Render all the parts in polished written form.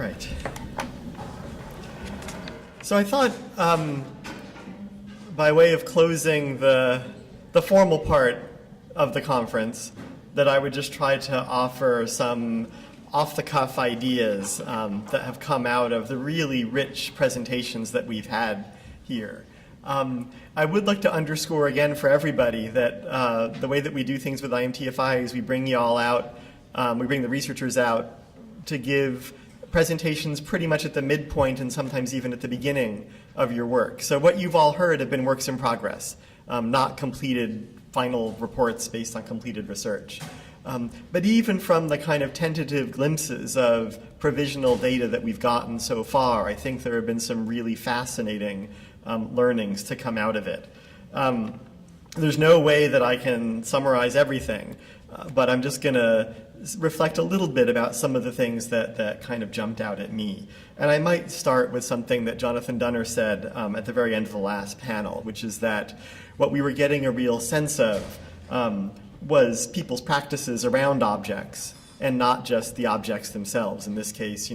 right. So I thought, by way of closing the formal part of the conference, that I would just try to offer some off-the-cuff ideas that have come out of the really rich presentations that we've had here. I would like to underscore again for everybody that the way that we do things with IMTFI is we bring you all out, we bring the researchers out to give presentations pretty much at the midpoint and sometimes even at the beginning of your work. So what you've all heard have been works in progress, not completed final reports based on completed research. But even from the kind of tentative glimpses of provisional data that we've gotten so far, I think there have been some really fascinating learnings to come out of it. There's no way that I can summarize everything, but I'm just going to reflect a little bit about some of the things that kind of jumped out at me. And I might start with something that Jonathan Dunner said at the very end of the last panel, which is that what we were getting a real sense of was people's practices around objects and not just the objects themselves. In this case,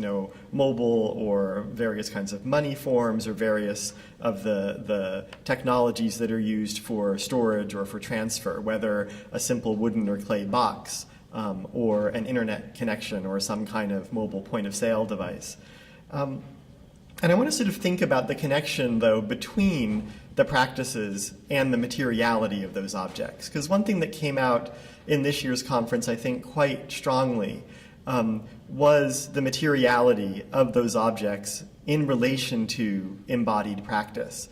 mobile or various kinds of money forms or various of the technologies that are used for storage or for transfer, whether a simple wooden or clay box or an internet connection or some kind of mobile point-of-sale device. And I want to sort of think about the connection, though, between the practices and the materiality of those objects. Because one thing that came out in this year's conference, I think, quite strongly was the materiality of those objects in relation to embodied practice.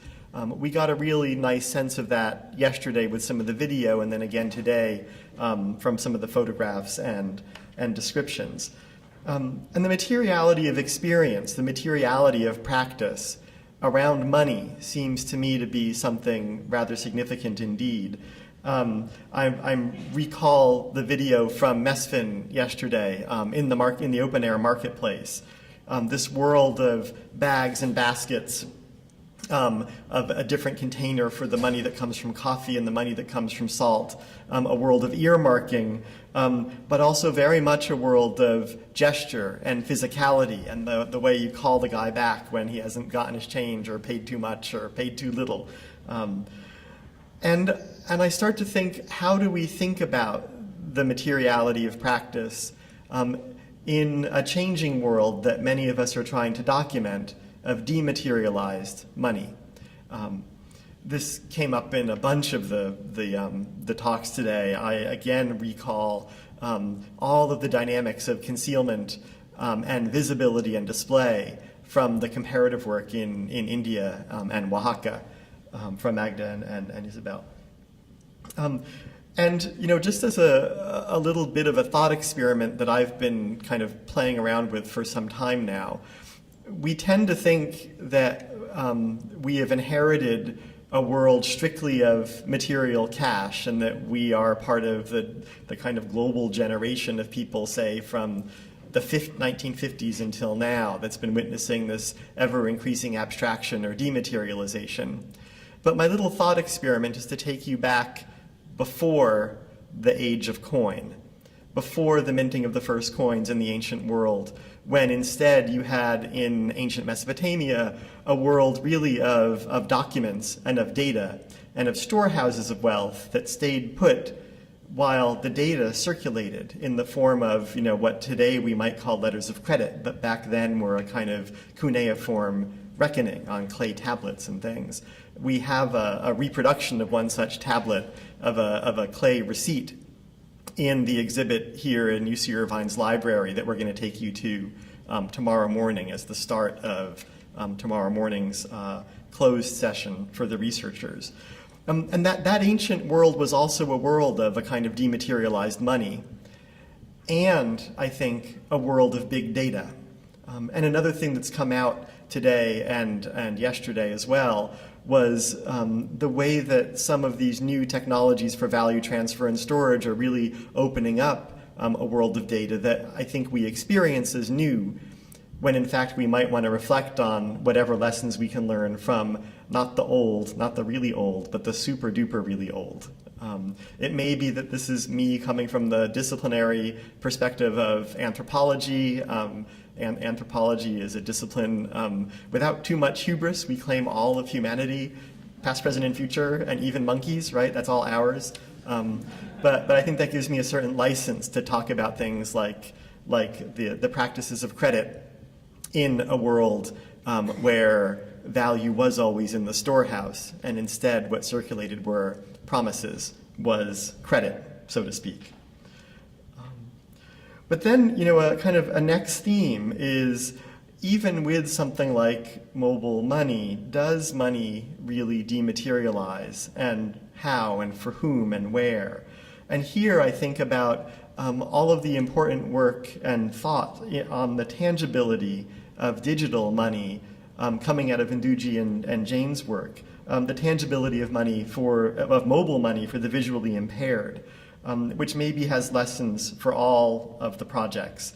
We got a really nice sense of that yesterday with some of the video, and then again today from some of the photographs and descriptions. And the materiality of experience, the materiality of practice around money seems to me to be something rather significant indeed. I recall the video from Mesfin yesterday in the open air marketplace. This world of bags and baskets, of a different container for the money that comes from coffee and the money that comes from salt, a world of earmarking, but also very much a world of gesture and physicality and the way you call the guy back when he hasn't gotten his change or paid too much or paid too little. And I start to think, how do we think about the materiality of practice in a changing world that many of us are trying to document, of dematerialized money? This came up in a bunch of the talks today. I again recall all of the dynamics of concealment and visibility and display from the comparative work in India and Oaxaca from Magda and Isabel. And just as a little bit of a thought experiment that I've been kind of playing around with for some time now, we tend to think that we have inherited a world strictly of material cash and that we are part of the kind of global generation of people, say, from the 1950s until now that's been witnessing this ever-increasing abstraction or dematerialization. But my little thought experiment is to take you back before the age of coin, before the minting of the first coins in the ancient world, when instead you had in ancient Mesopotamia a world really of documents and of data and of storehouses of wealth that stayed put while the data circulated in the form of what today we might call letters of credit, but back then were a kind of cuneiform reckoning on clay tablets and things. We have a reproduction of one such tablet of a clay receipt in the exhibit here in UC Irvine's library that we're going to take you to tomorrow morning as the start of tomorrow morning's closed session for the researchers. And that ancient world was also a world of a kind of dematerialized money and, I think, a world of big data. And another thing that's come out today and yesterday as well was the way that some of these new technologies for value transfer and storage are really opening up a world of data that I think we experience as new, when in fact we might want to reflect on whatever lessons we can learn from not the old, not the really old, but the super duper really old It may be that this is me coming from the disciplinary perspective of anthropology, and anthropology is a discipline without too much hubris. We claim all of humanity, past, present, and future, and even monkeys, right? That's all ours. But I think that gives me a certain license to talk about things like the practices of credit in a world where value was always in the storehouse, and instead what circulated were promises, was credit, so to speak. But then, a kind of a next theme is, even with something like mobile money, does money really dematerialize, and how, and for whom, and where? And here I think about all of the important work and thought on the tangibility of digital money coming out of Nduji and Jane's work, the tangibility of mobile money for the visually impaired, which maybe has lessons for all of the projects.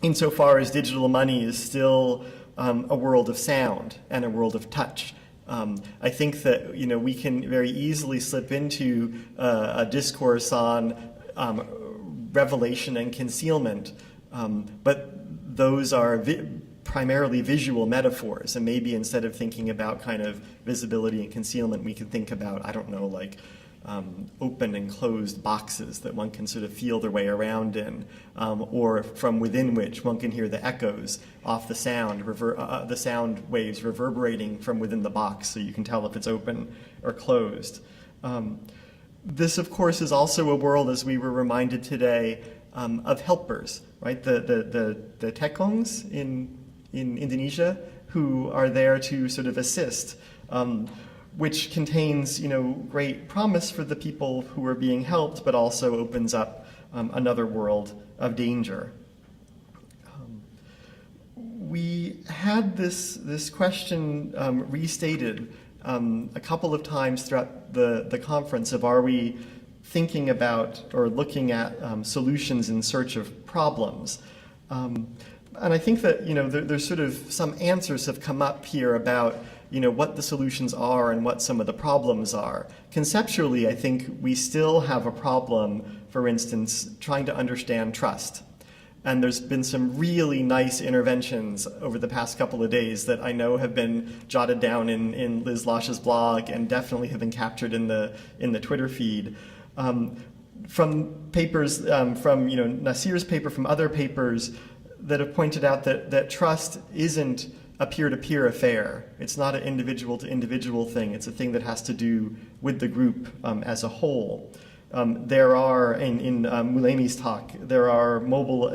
Insofar as digital money is still a world of sound and a world of touch. I think that we can very easily slip into a discourse on revelation and concealment, but those are primarily visual metaphors, and maybe instead of thinking about kind of visibility and concealment, we can think about, I don't know, like open and closed boxes that one can sort of feel their way around in, or from within which one can hear the echoes off the sound, the sound waves reverberating from within the box, so you can tell if it's open or closed. This, of course, is also a world, as we were reminded today, of helpers, right? The tekongs in Indonesia, who are there to sort of assist, which contains, great promise for the people who are being helped, but also opens up another world of danger. We had this question restated a couple of times throughout the conference of, are we thinking about or looking at solutions in search of problems? And I think that there's sort of some answers have come up here about what the solutions are and what some of the problems are. Conceptually, I think we still have a problem, for instance, trying to understand trust. And there's been some really nice interventions over the past couple of days that I know have been jotted down in Liz Losh's blog and definitely have been captured in the Twitter feed. From papers, from Nasir's paper, from other papers that have pointed out that trust isn't a peer-to-peer affair. It's not an individual-to-individual thing. It's a thing that has to do with the group as a whole. There are, in Mulemi's talk, there are mobile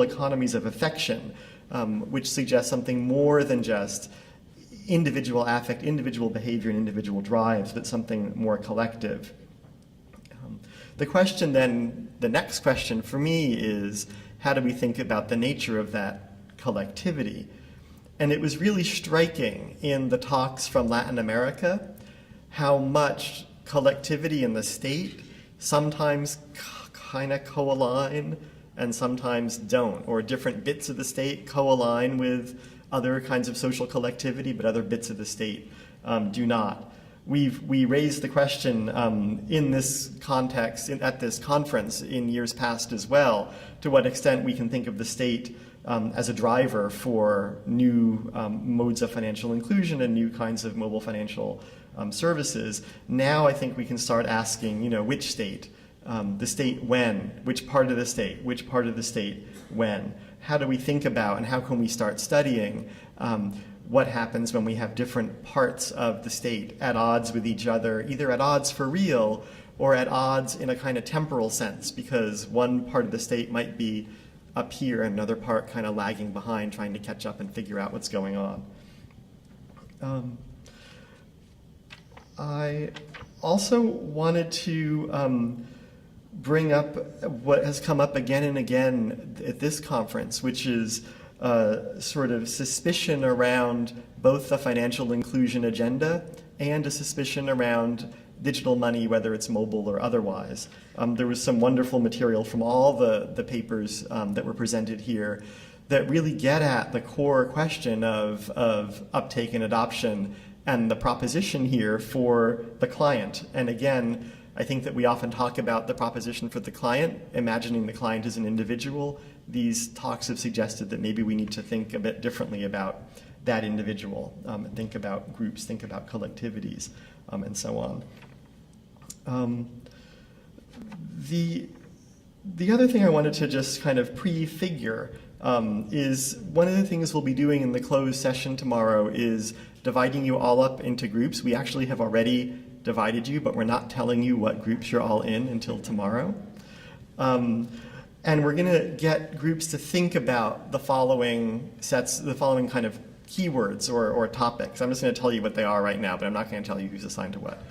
economies of affection, which suggest something more than just individual affect, individual behavior, and individual drives, but something more collective. The question then, the next question for me is, how do we think about the nature of that collectivity? And it was really striking in the talks from Latin America how much collectivity in the state sometimes kind of co-align and sometimes don't, or different bits of the state co-align with other kinds of social collectivity, but other bits of the state do not. We raised the question in this context, at this conference in years past as well, to what extent we can think of the state as a driver for new modes of financial inclusion and new kinds of mobile financial services. Now I think we can start asking, which state? The state when? Which part of the state? Which part of the state when? How do we think about and how can we start studying what happens when we have different parts of the state at odds with each other, either at odds for real or at odds in a kind of temporal sense, because one part of the state might be up here and another part kind of lagging behind, trying to catch up and figure out what's going on. I also wanted to bring up what has come up again and again at this conference, which is sort of suspicion around both the financial inclusion agenda and a suspicion around digital money, whether it's mobile or otherwise. There was some wonderful material from all the papers that were presented here that really get at the core question of uptake and adoption and the proposition here for the client. And again, I think that we often talk about the proposition for the client, imagining the client as an individual. These talks have suggested that maybe we need to think a bit differently about that individual, think about groups, think about collectivities, and so on. The other thing I wanted to just kind of prefigure is one of the things we'll be doing in the closed session tomorrow is dividing you all up into groups. We actually have already divided you, but we're not telling you what groups you're all in until tomorrow. And we're going to get groups to think about the following kind of keywords or topics. I'm just going to tell you what they are right now, but I'm not going to tell you who's assigned to what.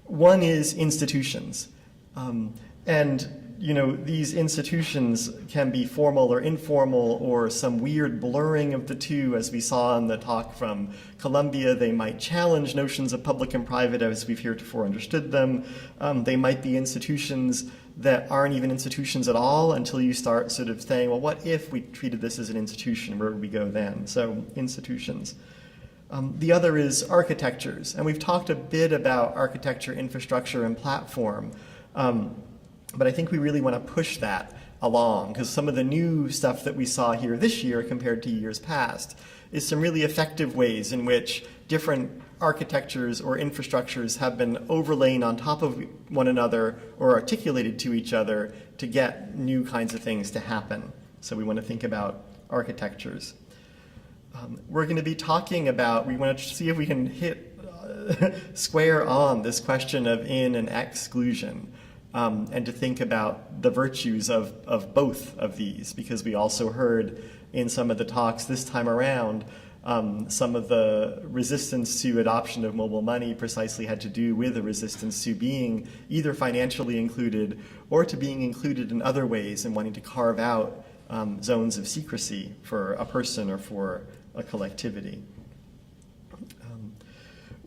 One is institutions. And these institutions can be formal or informal or some weird blurring of the two, as we saw in the talk from Columbia. They might challenge notions of public and private as we've heretofore understood them. They might be institutions that aren't even institutions at all until you start sort of saying, well, what if we treated this as an institution? Where would we go then? So institutions. The other is architectures. And we've talked a bit about architecture, infrastructure, and platform. But I think we really want to push that along, because some of the new stuff that we saw here this year compared to years past is some really effective ways in which different architectures or infrastructures have been overlain on top of one another or articulated to each other to get new kinds of things to happen. So we want to think about architectures. We're going to be talking about, we want to see if we can hit square on this question of in and exclusion. And to think about the virtues of both of these, because we also heard in some of the talks this time around, some of the resistance to adoption of mobile money precisely had to do with a resistance to being either financially included or to being included in other ways and wanting to carve out zones of secrecy for a person or for a collectivity.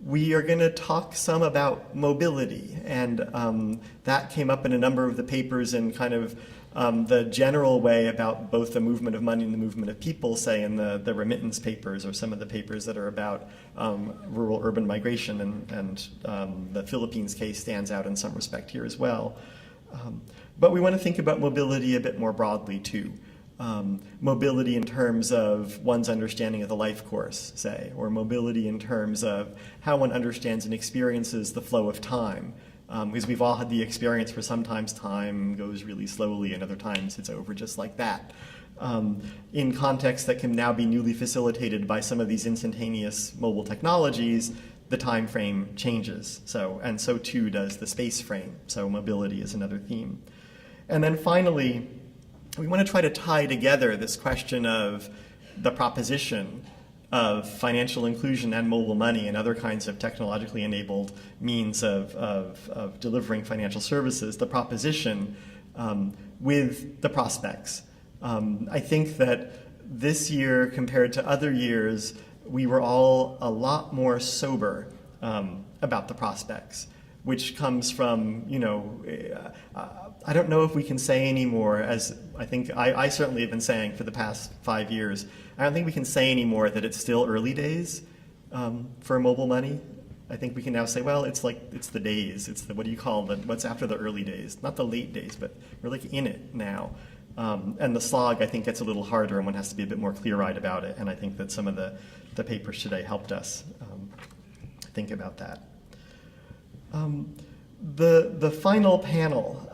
We are going to talk some about mobility, and that came up in a number of the papers in kind of the general way about both the movement of money and the movement of people, say in the remittance papers or some of the papers that are about rural-urban migration, and the Philippines case stands out in some respect here as well. But we want to think about mobility a bit more broadly too. Mobility in terms of one's understanding of the life course, say, or mobility in terms of how one understands and experiences the flow of time. Because we've all had the experience where sometimes time goes really slowly and other times it's over just like that. In contexts that can now be newly facilitated by some of these instantaneous mobile technologies, the time frame changes. And so too does the space frame. So mobility is another theme. And then finally, we want to try to tie together this question of the proposition of financial inclusion and mobile money and other kinds of technologically enabled means of delivering financial services, the proposition with the prospects. I think that this year, compared to other years, we were all a lot more sober about the prospects, which comes from, I don't know if we can say anymore, as I think I certainly have been saying for the past 5 years, I don't think we can say anymore that it's still early days for mobile money. I think we can now say, well, it's the days, what do you call what's after the early days? Not the late days, but we're in it now. And the slog, I think, gets a little harder and one has to be a bit more clear-eyed about it. And I think that some of the papers today helped us think about that. The final panel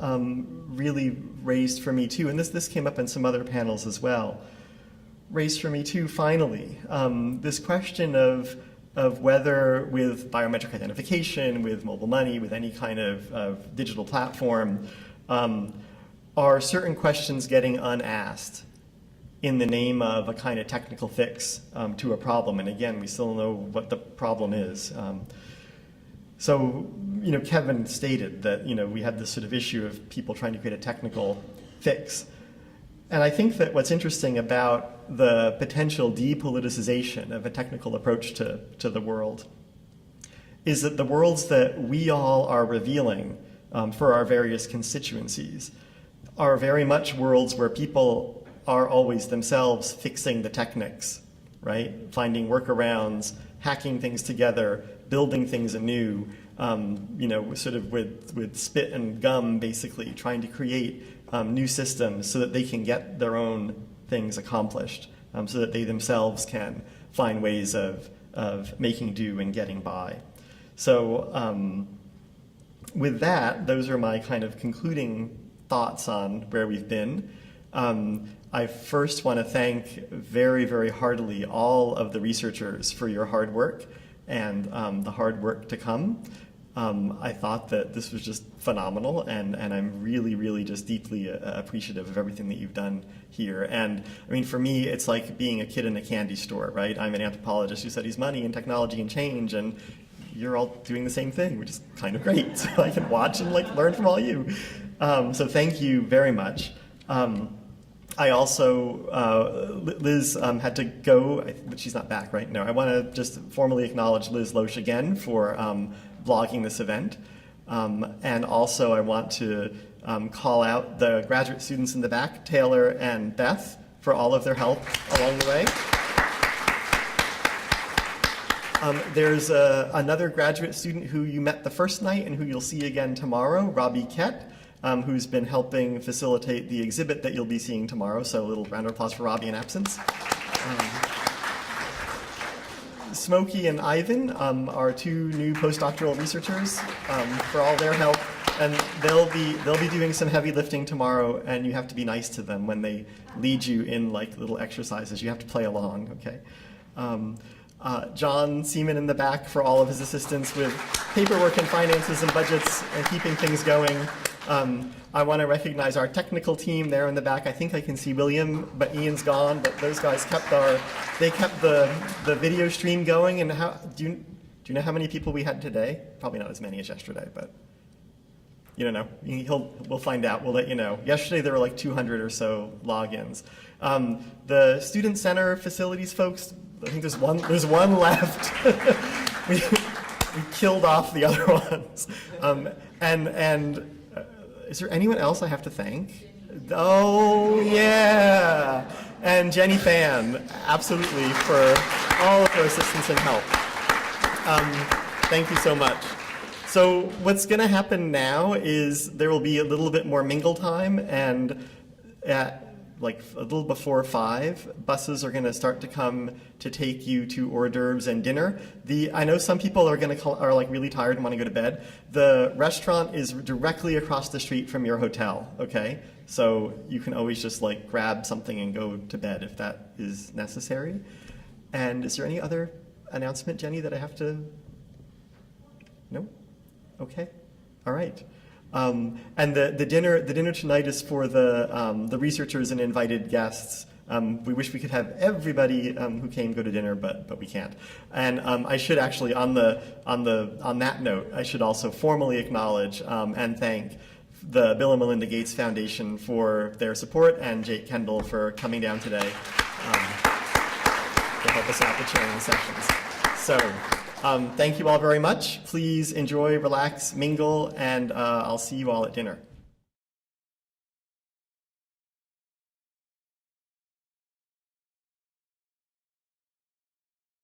really raised for me too, and this came up in some other panels as well, raised for me too, finally, this question of whether with biometric identification, with mobile money, with any kind of digital platform, are certain questions getting unasked in the name of a kind of technical fix to a problem. And again, we still don't know what the problem is. So, Kevin stated that, we had this sort of issue of people trying to create a technical fix. And I think that what's interesting about the potential depoliticization of a technical approach to the world is that the worlds that we all are revealing for our various constituencies are very much worlds where people are always themselves fixing the techniques, right? Finding workarounds, hacking things together, building things anew, sort of with spit and gum, basically, trying to create new systems so that they can get their own things accomplished, so that they themselves can find ways of making do and getting by. So with that, those are my kind of concluding thoughts on where we've been. I first want to thank very, very heartily all of the researchers for your hard work and the hard work to come. I thought that this was just phenomenal, and I'm really, really just deeply appreciative of everything that you've done here. And I mean, for me, it's like being a kid in a candy store, right? I'm an anthropologist who studies money and technology and change, and you're all doing the same thing, which is kind of great. So I can watch and learn from all you. So thank you very much. I also, Liz had to go, but she's not back, right? No, I want to just formally acknowledge Liz Loesch again for blogging this event. And also I want to call out the graduate students in the back, Taylor and Beth, for all of their help along the way. There's another graduate student who you met the first night and who you'll see again tomorrow, Robbie Kett, who's been helping facilitate the exhibit that you'll be seeing tomorrow. So a little round of applause for Robbie in absence. Smokey and Ivan are two new postdoctoral researchers for all their help, and they'll be doing some heavy lifting tomorrow, and you have to be nice to them when they lead you in little exercises. You have to play along, okay? John Seaman in the back for all of his assistance with paperwork and finances and budgets and keeping things going. I want to recognize our technical team there in the back. I think I can see William, but Ian's gone. But those guys kept the video stream going. And do you know how many people we had today? Probably not as many as yesterday, but you don't know. We'll find out. We'll let you know. Yesterday there were 200 or so logins. The Student Center facilities folks, I think there's one left. we killed off the other ones. Is there anyone else I have to thank? Oh, yeah. And Jenny Fan, absolutely, for all of her assistance and help. Thank you so much. So what's going to happen now is there will be a little bit more mingle time, and at a little before 5, buses are going to start to come to take you to hors d'oeuvres and dinner. I know some people are really tired and want to go to bed. The restaurant is directly across the street from your hotel, okay? So you can always just grab something and go to bed if that is necessary. And is there any other announcement, Jenny, that I have to? No? Okay. All right. And the dinner tonight is for the researchers and invited guests. We wish we could have everybody who came go to dinner, but we can't. And I should actually, on that note, I should also formally acknowledge and thank the Bill and Melinda Gates Foundation for their support, and Jake Kendall for coming down today to help us out with chairing the sessions. So. Thank you all very much. Please enjoy, relax, mingle, and I'll see you all at dinner.